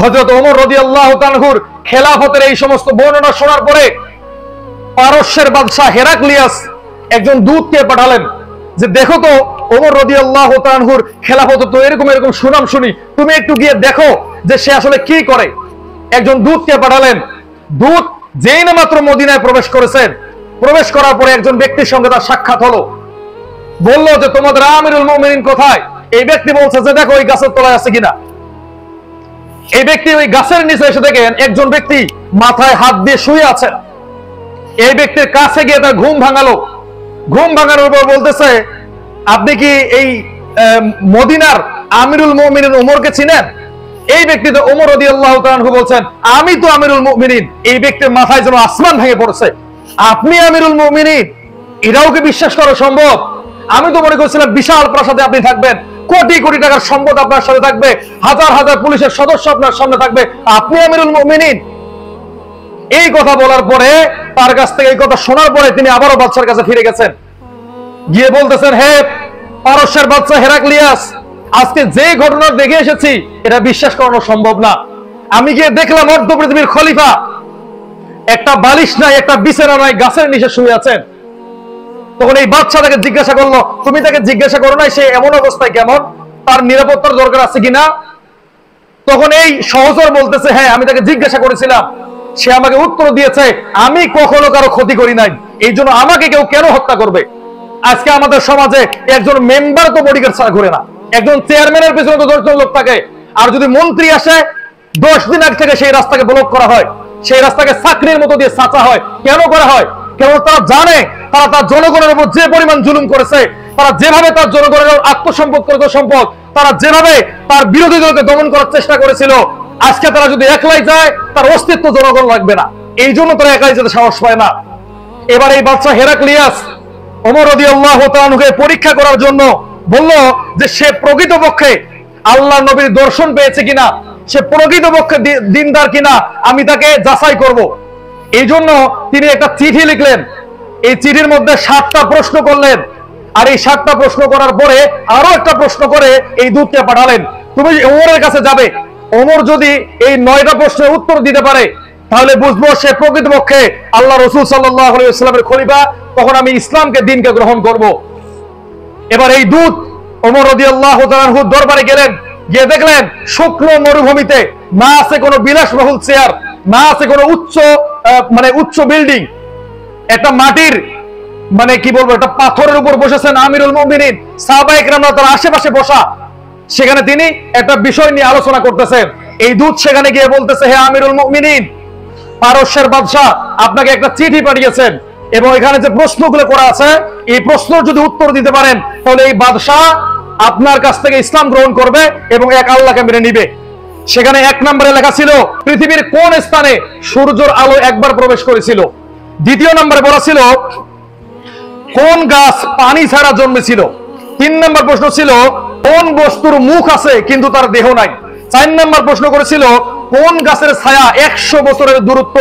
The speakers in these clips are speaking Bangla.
হযরত ওমর রাদিয়াল্লাহু তাআলা আনহুর খেলাফতের এই সমস্ত বর্ণনা শোনার পরে পারস্যের বাদশা হেরাক্লিয়াস একজন দূতকে পাঠালেন যে দেখো তো ওমর রাদিয়াল্লাহু তাআলা আনহুর খেলাফত তো এরকম এরকম সুনাম শুনি, তুমি একটু গিয়ে দেখো যে সে আসলে কি করে। একজন দূতকে পাঠালেন। দূত যেই না মাত্র মদিনায় প্রবেশ করেছেন, প্রবেশ করার পরে একজন ব্যক্তির সঙ্গে তার সাক্ষাৎ হলো। বলল যে তোমাদের আমিরুল মুমিনিন কোথায়? এই ব্যক্তি বলছে যে দেখো ওই গাছের তলায় আছে কিনা। এই ব্যক্তি ওই গাছের নিচে এসে দেখেন একজন ব্যক্তি মাথায় হাত দিয়ে শুয়ে আছেন। এই ব্যক্তির কাছে গিয়ে তার ঘুম ভাঙালো। ঘুম ভাঙানোর পর বলতেছে আপনি কি এই মদিনার আমিরুল মুমিনিন ওমরকে চিনেন? এই ব্যক্তি তো ওমর রাদিয়াল্লাহু তাআলা আনহু বলছেন আমি তো আমিরুল মুমিনিন। এই ব্যক্তির মাথায় যেন আসমান ভেঙে পড়ছে। আপনি আমিরুল মুমিনিন, এটাও কি বিশ্বাস করা সম্ভব? আমি তো মনে করছিলাম বিশাল প্রাসাদে আপনি থাকবেন, কোটি কোটি টাকার সম্পদ আপনার সাথে থাকবে, হাজার হাজার পুলিশের সদস্য আপনার সামনে থাকবে, আপনি আমিরুল মুমিনিন। এই কথা বলার পরে তার কাছ থেকে এই কথা শোনার পরে তিনি আবারও বাদশার কাছে ফিরে গেছেন। গিয়ে বলতেছেন হে পারস্যের বাদশা হেরাক্লিয়াস, আজকে যে ঘটনা দেখে এসেছি এটা বিশ্বাস করানো সম্ভব না। আমি গিয়ে দেখলাম অর্ধ পৃথিবীর খলিফা একটা বালিশ নাই, একটা বিছানা নাই, গাছের নিচে শুয়ে আছেন। তখন এই বাদশা তাকে জিজ্ঞাসা করলো তুমি তাকে জিজ্ঞাসা করো নাই সে এমন অবস্থায় কেমন, তার নিরাপত্তার দরকার আছে কিনা? তখন এই সহচর বলতেছে হ্যাঁ আমি তাকে জিজ্ঞাসা করেছিলাম, সে আমাকে উত্তর দিয়েছে আমি কখনো কারো ক্ষতি করি নাই, এই জন্য আমাকে কেউ কেন হত্যা করবে? আজকে আমাদের সমাজে একজন মেম্বার তো বডিগার্ড ছাড়া ঘুরে না, একজন চেয়ারম্যানের পেছনে তো 10 জন লোক থাকে। আর যদি মন্ত্রী আসে 10 দিন আগে থেকে সেই রাস্তাকে ব্লক করা হয়, সেই রাস্তাকে চাকরির মতো দিয়ে ছাঁচা হয়। কেন করা হয়? কেন তারা জানে তারা তার জনগণের উপর যে পরিমাণ জুলুম করেছে, তারা যেভাবে তার জনগণের আত্মসম্পদ করেছে সম্পদ, তারা যেভাবে তার বিরোধীদেরকে দমন করার চেষ্টা করেছিল, আজকে তারা যদি একলাই যায় তার অস্তিত্ব জনগণ লাগবে না। এই জন্য তারা একাই যেতে সাহস পায় না। এবার এই বাদশা হেরাক্লিয়াস ওমর রাদিয়াল্লাহু তাআলা আনহুকে পরীক্ষা করার জন্য বলল যে সে প্রকৃতপক্ষে আল্লাহ নবীর দর্শন পেয়েছে কিনা, সে প্রকৃতপক্ষে দিনদার কিনা আমি তাকে যাচাই করব। এই জন্য তিনি একটা চিঠি লিখলেন। এই চিঠির মধ্যে 7টা প্রশ্ন করলেন। আর এই 7টা প্রশ্ন করার পরে আরো একটা প্রশ্ন করে এই দূতকে পাঠালেন, তুমি ওমরের কাছে যাবে। ওমর যদি এই 9টা প্রশ্নের উত্তর দিতে পারে তাহলে বুঝবো সে প্রকৃতপক্ষে আল্লাহ রাসূল সাল্লাল্লাহু আলাইহি ওয়াসাল্লামের খলিফা, তখন আমি ইসলামকে দিনকে গ্রহণ করব। এবার এই দূত ওমর রাদিয়াল্লাহু তাআলা আনহু দরবারে গেলেন। গিয়ে দেখলেন শুকনো মরুভূমিতে না আছে কোনো বিলাসবহুল চেয়ার, না আছে কোনো উচ্চ বিল্ডিং, একটা মাটির কি বলবো একটা পাথরের উপর বসেছেন আমিরুল মুমিনিন, সাহাবায়ে কেরামরা তার আশেপাশে বসা। সেখানে তিনি একটা বিষয় নিয়ে আলোচনা করতেছেন। এই দূত সেখানে গিয়ে বলতেছে হে আমিরুল মুমিনিন, পারস্যের বাদশা আপনাকে একটা চিঠি পাঠিয়েছেন এবং এখানে যে প্রশ্নগুলো করা আছে এই প্রশ্নের যদি উত্তর দিতে পারেন তাহলে এই বাদশা আপনার কাছ থেকে ইসলাম গ্রহণ করবে এবং এক আল্লাহকে মেনে নিবে। সেখানে 1 নম্বরে লেখা ছিল পৃথিবীর কোন স্থানে সূর্যের আলো একবার প্রবেশ করেছিল। 2 নম্বরে বলা ছিল কোন গাছ পানি ছাড়া জন্মেছিল। 3 নম্বর প্রশ্ন ছিল কোন বস্তুর মুখ আছে কিন্তু তার দেহ নাই। 4 নম্বর প্রশ্ন করেছিল কোন গাছের ছায়া 100 বছরের দূরত্ব।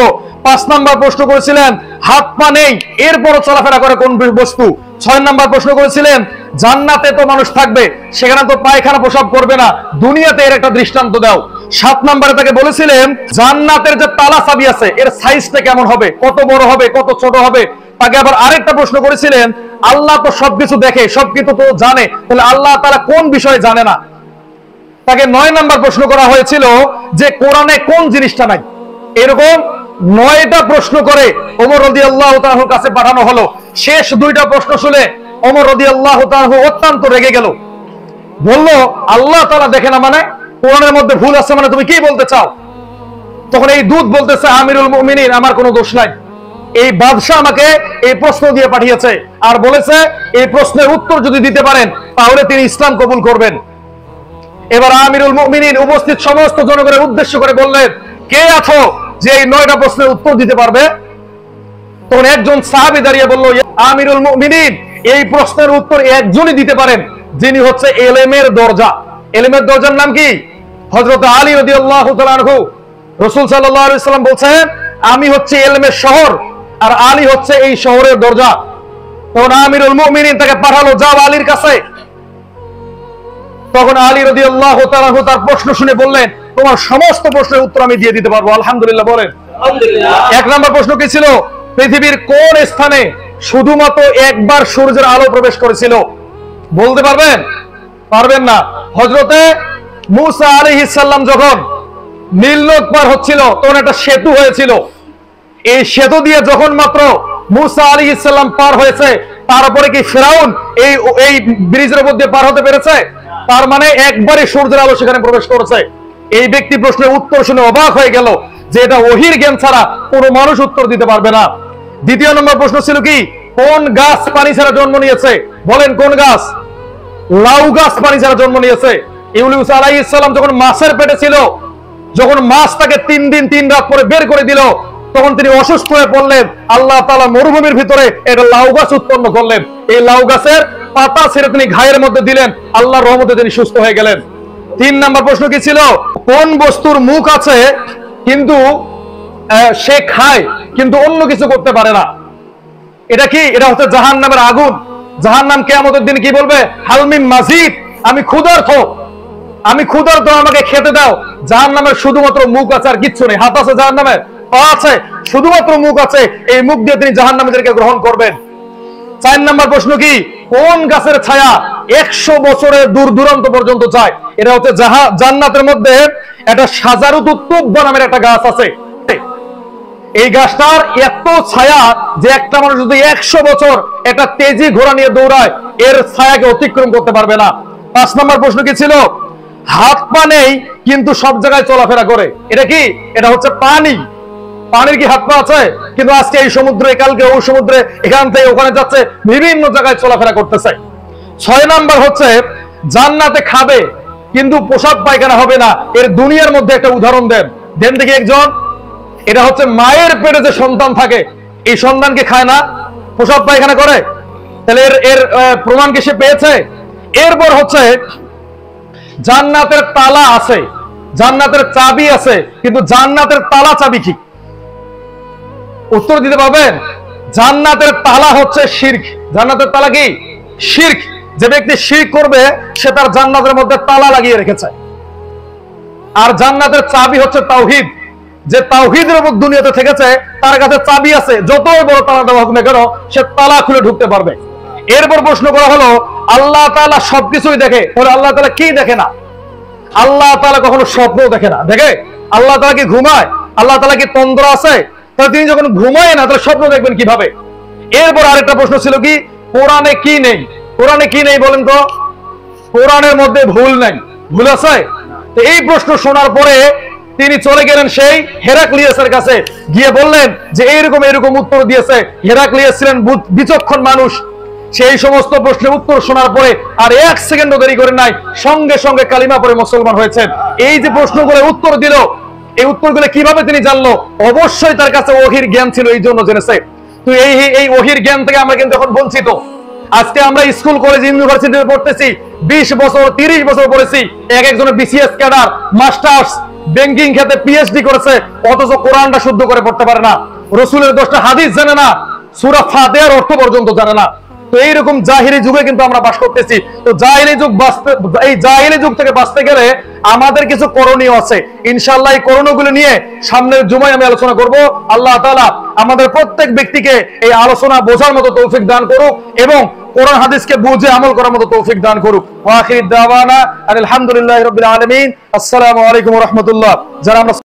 5 নম্বর প্রশ্ন করেছিলেন হাত পা নেই এরপরও চলাফেরা করে কোন বস্তু। 6 নম্বর প্রশ্ন করেছিলেন জান্নাতে তো মানুষ থাকবে, সেখানে তো পায়খানা প্রসাব করবে না, দুনিয়াতে এর একটা দৃষ্টান্ত দাও। 7 নম্বরে তাকে বলেছিলেন জান্নাতের যে তালা চাবি আছে এর সাইজটা কেমন হবে, কত বড় হবে, কত ছোট হবে। তাকে আবার আরেকটা প্রশ্ন করেছিলেন আল্লাহ তো সবকিছু দেখে, সবকিছু তো জানে, তাহলে আল্লাহ তাআলা কোন বিষয়ে জানে না। তাকে 9 নম্বর প্রশ্ন করা হয়েছিল যে কোরআনে কোন জিনিসটা নাই। এরকম 9টা প্রশ্ন করে ওমর রাদিয়াল্লাহু তাআলার কাছে পাঠানো হলো। শেষ 2টা প্রশ্ন শুনে ওমর রাদিয়াল্লাহু তাআলা অত্যন্ত রেগে গেল। বলল আল্লাহ তাআলা দেখে না মানে, কোরআনের মধ্যে ভুল আছে মানে তুমি কি বলতে চাও? তখন এই দূত বলতেছে আমিরুল মুমিনিন আমার কোনো দোষ নাই, এই বাদশা আমাকে এই প্রশ্ন দিয়ে পাঠিয়েছে আর বলেছে এই প্রশ্নের উত্তর যদি দিতে পারেন তাহলে তিনি ইসলাম কবুল করবেন। এবার আমিরুল মুমিনিন উপস্থিত সমস্ত জনগণের উদ্দেশ্য করে বললেন কে আছো যে এই 9টা প্রশ্নের উত্তর দিতে পারবে? তখন একজন সাহাবী দাঁড়িয়ে বলল আমিরুল মুমিনিন এই প্রশ্নের উত্তর একজনই দিতে পারেন যিনি হচ্ছে ইলমের দরজা। ইলমের দরজার নাম কি? হযরত আলী রাদিয়াল্লাহু তাআলা আনহু। রাসূল সাল্লাল্লাহু আলাইহি ওয়াসাল্লাম বলেছেন আমি হচ্ছে ইলমের শহর আর আলী হচ্ছে এই শহরের দরজা। তখন আমিরুল মুমিনিন তাকে পাঠালো যাও আলীর কাছে। তখন আলী রাদিয়াল্লাহু তাআলা তার প্রশ্ন শুনে বললেন তোমার সমস্ত প্রশ্নের উত্তর আমি দিয়ে দিতে পারবো। আলহামদুলিল্লাহ বলেন। এক নম্বর প্রশ্ন কি ছিল? পৃথিবীর কোন স্থানে শুধুমাত্র একবার সূর্যের আলো প্রবেশ করেছিল? বলতে পারবেন? পারবেন না। হযরতে মূসা আলাইহিস সালাম যখন নীল নদ পার হচ্ছিল তখন একটা সেতু হয়েছিল। এই সেতু দিয়ে যখন মাত্র মূসা আলাইহিস সালাম পার হয়েছে, তারপরে কি ফিরাউন এই ব্রিজের মধ্যে পার হতে পেরেছে? তার মানে একবারে সূর্যের আলো সেখানে প্রবেশ করেছে। এই ব্যক্তি প্রশ্নের উত্তর শুনে অবাক হয়ে গেল যে এটা ওহীর জ্ঞান ছাড়া কোনো মানুষ উত্তর দিতে পারবে না। দ্বিতীয় নম্বর প্রশ্ন ছিল কি? কোন গাছ পানি ছাড়া জন্ম নিয়েছে? বলেন কোন গাছ? লাউ গাছ পানি ছাড়া জন্ম নিয়েছে। ইউনূস আলাইহিস সালাম যখন মাছের পেটে ছিল, যখন মাছ তাকে 3 দিন 3 রাত পরে বের করে দিল, তখন তিনি অসুস্থ হয়ে পড়লেন। আল্লাহ তাআলা মরুভূমির ভিতরে একটা লাউ গাছ উৎপন্ন করলেন। এই লাউ গাছের পাতা ছেড়ে তিনি ঘায়ের মধ্যে দিলেন, আল্লাহর রহমতে তিনি সুস্থ হয়ে গেলেন। 3 নম্বর প্রশ্ন কি ছিল? কোন বস্তুর মুখ আছে কিন্তু সে খায় কিন্তু অন্য কিছু করতে পারে না? এটা কি? এটা হচ্ছে জাহান্নামের আগুন। জাহান্নাম কিয়ামতের দিন কি বলবে? হালমিম মাজিদ, আমি ক্ষুধার্ত, আমি ক্ষুধার্ত, আমাকে খেতে দাও। জাহান্নামের শুধুমাত্র মুখ আছে, আর কিচ্ছু নেই। হাত আছে জাহান্নামের, পা আছে, শুধুমাত্র মুখ আছে। এই মুখ দিয়ে তিনি জাহান্নামীদেরকে গ্রহণ করবেন। 4 নম্বর প্রশ্ন কি? কোন গাছের ছায়া 100 বছরের দূর দূরান্ত পর্যন্ত যায়? এটা হচ্ছে জান্নাতের মধ্যে একটা শাজারুতুত তুব্বা নামের একটা গাছ আছে। এই গাছটার এত ছায়া যে একটা মানুষ যদি 100 বছর একটা তেজি ঘোড়া নিয়ে দৌড়ায়, এর ছায়াকে অতিক্রম করতে পারবে না। 5 নম্বর প্রশ্ন কি ছিল? হাত পা নেই কিন্তু সব জায়গায় চলাফেরা করে। এটা কি? এটা হচ্ছে পানি। পানির কি হাত পা আছে? কিন্তু আজকে এই সমুদ্রে, কালকে ওই সমুদ্রে, এখান থেকে ওখানে যাচ্ছে, বিভিন্ন জায়গায় চলাফেরা করতেছে। 6 নাম্বার হচ্ছে জান্নাতে খাবে কিন্তু পোশাক পায়খানা হবে না। এর দুনিয়ার মধ্যে একটা উদাহরণ দেন দেখি একজন। এটা হচ্ছে মায়ের পেটে যে সন্তান থাকে, এই সন্তানকে খায় না, পোশাক পায়খানা করে। তাহলে এর প্রমাণ কি সে পেয়েছে? এরপর হচ্ছে জান্নাতের তালা আছে, জান্নাতের চাবি আছে, কিন্তু জান্নাতের তালা চাবি কি? উত্তর দিতে পারবেন? জান্নাতের তালা হচ্ছে শিরক। জান্নাতের তালা কি? শিরক। যে ব্যক্তি শিরক করবে সে তার জান্নাতের মধ্যে তালা লাগিয়ে রেখেছে। আর জান্নাতের চাবি হচ্ছে তাওহীদ। যে তাওহীদের উপর দুনিয়াতে থেকেছে তার কাছে চাবি আছে, যতই বড় তালা দেওয়া হোক না কেন সে তালা খুলে ঢুকতে পারবে। এরপর প্রশ্ন করা হলো আল্লাহ তাআলা সবকিছুই দেখে, তাহলে আল্লাহ তাআলা কি দেখে না? আল্লাহ তাআলা কখনো স্বপ্ন দেখে না। দেখে? আল্লাহ তাআলা কি ঘুমায়? আল্লাহ তাআলা কি তন্দ্রা আছে? তাহলে তিনি যখন ঘুমায় না, তাহলে স্বপ্ন দেখবেন কিভাবে? এরপর আরেকটা প্রশ্ন ছিল কি? কোরআনে কি নেই? কোরআনে কি নেই বলেন তো? কোরআনের মধ্যে ভুল নাই। ভুল আছে? তো এই প্রশ্ন শোনার পরে তিনি চলে গেলেন সেই হেরাক্লিয়াসের কাছে, গিয়ে বললেন যে এইরকম এরকম উত্তর দিয়েছে। হেরাক্লিয়াস ছিলেন বিচক্ষণ মানুষ। সেই সমস্ত প্রশ্নের উত্তর শোনার পরে আর 1 সেকেন্ডও দেরি করে নাই, সঙ্গে সঙ্গে কালিমা পড়ে মুসলমান হয়েছেন। এই যে প্রশ্নগুলো উত্তর দিল, এই উত্তরগুলো কিভাবে তিনি জানলো? অবশ্যই তার কাছে ওহীর জ্ঞান ছিল, এই জন্য জেনেছে। তো এই ওহীর জ্ঞান থেকে আমরা কিন্তু এখন বঞ্চিত। আজকে আমরা স্কুল, কলেজ, ইউনিভার্সিটিতে পড়তেছি, 20 বছর 30 বছর পড়েছি, এক একজনের বিসিএস ক্যাডার, মাস্টার্স, ব্যাংকিং খাতে পিএইচডি করেছে, অথচ কোরআনটা শুদ্ধ করে পড়তে পারে না, রসুলের 10টা হাদিস জানে না, সূরা ফাতিহার অর্থ পর্যন্ত জানে না। তো এইরকম জাহিলি যুগে কিন্তু আমরা বাস করতেছি। তো জাহিলি যুগ বাঁচতে, এই জাহিলি যুগ থেকে বাঁচতে গেলে আমাদের কিছু করণীয় আছে। ইনশাআল্লাহ এই করণীয়গুলো নিয়ে সামনের জুমায় আমি আলোচনা করব। আল্লাহ তাআলা আমাদের প্রত্যেক ব্যক্তিকে এই আলোচনা বোঝার মতো তৌফিক দান করুক এবং কোরআন হাদিসকে বুঝে আমল করার মতো তৌফিক দান করুক। ওয়া আখির দাওয়ানা আলহামদুলিল্লাহি রাব্বিল আলামিন। আসসালামু আলাইকুম ওয়া রাহমাতুল্লাহ। যারা আমরা